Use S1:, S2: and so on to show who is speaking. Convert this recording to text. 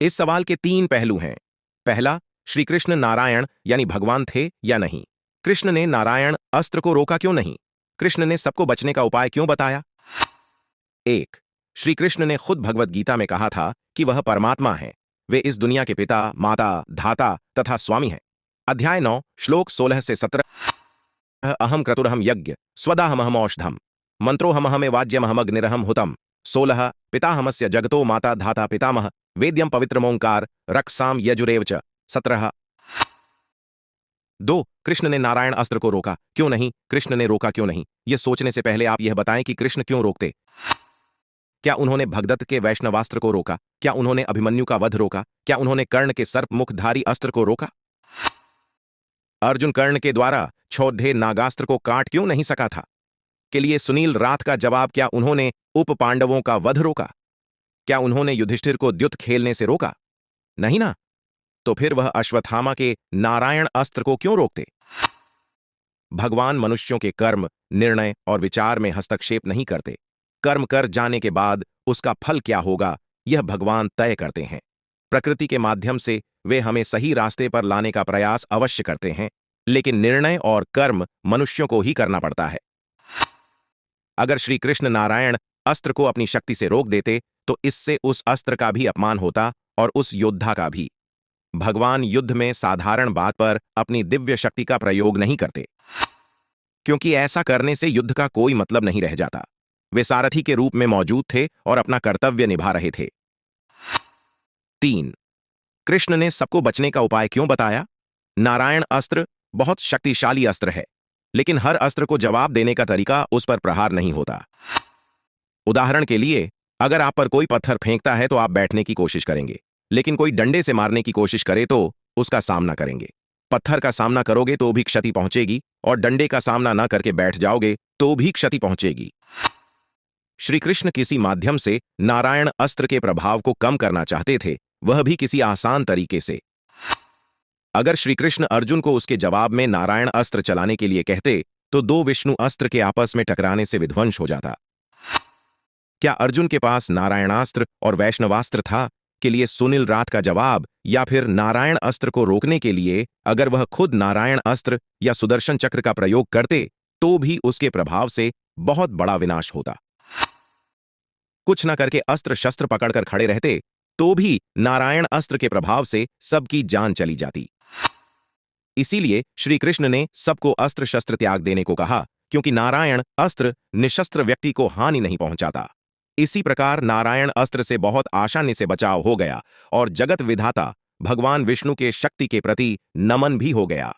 S1: इस सवाल के तीन पहलू हैं। पहला, श्री कृष्ण नारायण यानी भगवान थे या नहीं? कृष्ण ने नारायण अस्त्र को रोका क्यों नहीं? कृष्ण ने सबको बचने का उपाय क्यों बताया? एक, श्री कृष्ण ने खुद भगवत गीता में कहा था कि वह परमात्मा हैं। वे इस दुनिया के पिता, माता, धाता तथा स्वामी हैं। अध्याय 9, श्लोक 16 से 17। अहम क्रतुरहम यज्ञ स्वदाहमहम औषधम मंत्रोहमहमे वाज्यमहमग्निरहम हुतम। 16, पिताहमस्य जगतो माता धाता पितामह वेद्यम पवित्रमोंकार रक्षाम यजुरेव च। 17। 2, कृष्ण ने नारायण अस्त्र को रोका क्यों नहीं? कृष्ण ने रोका क्यों नहीं, यह सोचने से पहले आप यह बताएं कि कृष्ण क्यों रोकते। क्या उन्होंने भगदत्त के वैष्णवास्त्र को रोका? क्या उन्होंने अभिमन्यु का वध रोका? क्या उन्होंने कर्ण के सर्प मुखधारी अस्त्र को रोका? अर्जुन कर्ण के द्वारा क्षौध्य नागास्त्र को काट क्यों नहीं सका था? के लिए सुनील रात का जवाब, क्या उन्होंने उप पांडवों का वध रोका? क्या उन्होंने युधिष्ठिर को द्युत खेलने से रोका? नहीं ना? तो फिर वह अश्वत्थामा के नारायण अस्त्र को क्यों रोकते? भगवान मनुष्यों के कर्म, निर्णय और विचार में हस्तक्षेप नहीं करते। कर्म कर जाने के बाद उसका फल क्या होगा, यह भगवान तय करते हैं। प्रकृति के माध्यम से वे हमें सही रास्ते पर लाने का प्रयास अवश्य करते हैं, लेकिन निर्णय और कर्म मनुष्यों को ही करना पड़ता है। अगर श्री कृष्ण नारायण अस्त्र को अपनी शक्ति से रोक देते तो इससे उस अस्त्र का भी अपमान होता और उस योद्धा का भी। भगवान युद्ध में साधारण बात पर अपनी दिव्य शक्ति का प्रयोग नहीं करते, क्योंकि ऐसा करने से युद्ध का कोई मतलब नहीं रह जाता। वे सारथी के रूप में मौजूद थे और अपना कर्तव्य निभा रहे थे। 3, कृष्ण ने सबको बचने का उपाय क्यों बताया? नारायण अस्त्र बहुत शक्तिशाली अस्त्र है, लेकिन हर अस्त्र को जवाब देने का तरीका उस पर प्रहार नहीं होता। उदाहरण के लिए, अगर आप पर कोई पत्थर फेंकता है तो आप बैठने की कोशिश करेंगे, लेकिन कोई डंडे से मारने की कोशिश करे तो उसका सामना करेंगे। पत्थर का सामना करोगे तो भी क्षति पहुंचेगी और डंडे का सामना न करके बैठ जाओगे तो भी क्षति पहुंचेगी। श्री कृष्ण किसी माध्यम से नारायण अस्त्र के प्रभाव को कम करना चाहते थे, वह भी किसी आसान तरीके से। अगर श्री कृष्ण अर्जुन को उसके जवाब में नारायण अस्त्र चलाने के लिए कहते तो दो विष्णु अस्त्र के आपस में टकराने से विध्वंस हो जाता। क्या अर्जुन के पास नारायणास्त्र और वैष्णवास्त्र था? के लिए सुनील रात का जवाब, या फिर नारायण अस्त्र को रोकने के लिए अगर वह खुद नारायण अस्त्र या सुदर्शन चक्र का प्रयोग करते तो भी उसके प्रभाव से बहुत बड़ा विनाश होता। कुछ न करके अस्त्र शस्त्र पकड़कर खड़े रहते तो भी नारायण अस्त्र के प्रभाव से सबकी जान चली जाती। इसीलिए श्री कृष्ण ने सबको अस्त्र शस्त्र त्याग देने को कहा, क्योंकि नारायण अस्त्र निशस्त्र व्यक्ति को हानि नहीं पहुंचाता। इसी प्रकार नारायण अस्त्र से बहुत आसानी से बचाव हो गया और जगत विधाता भगवान विष्णु के शक्ति के प्रति नमन भी हो गया।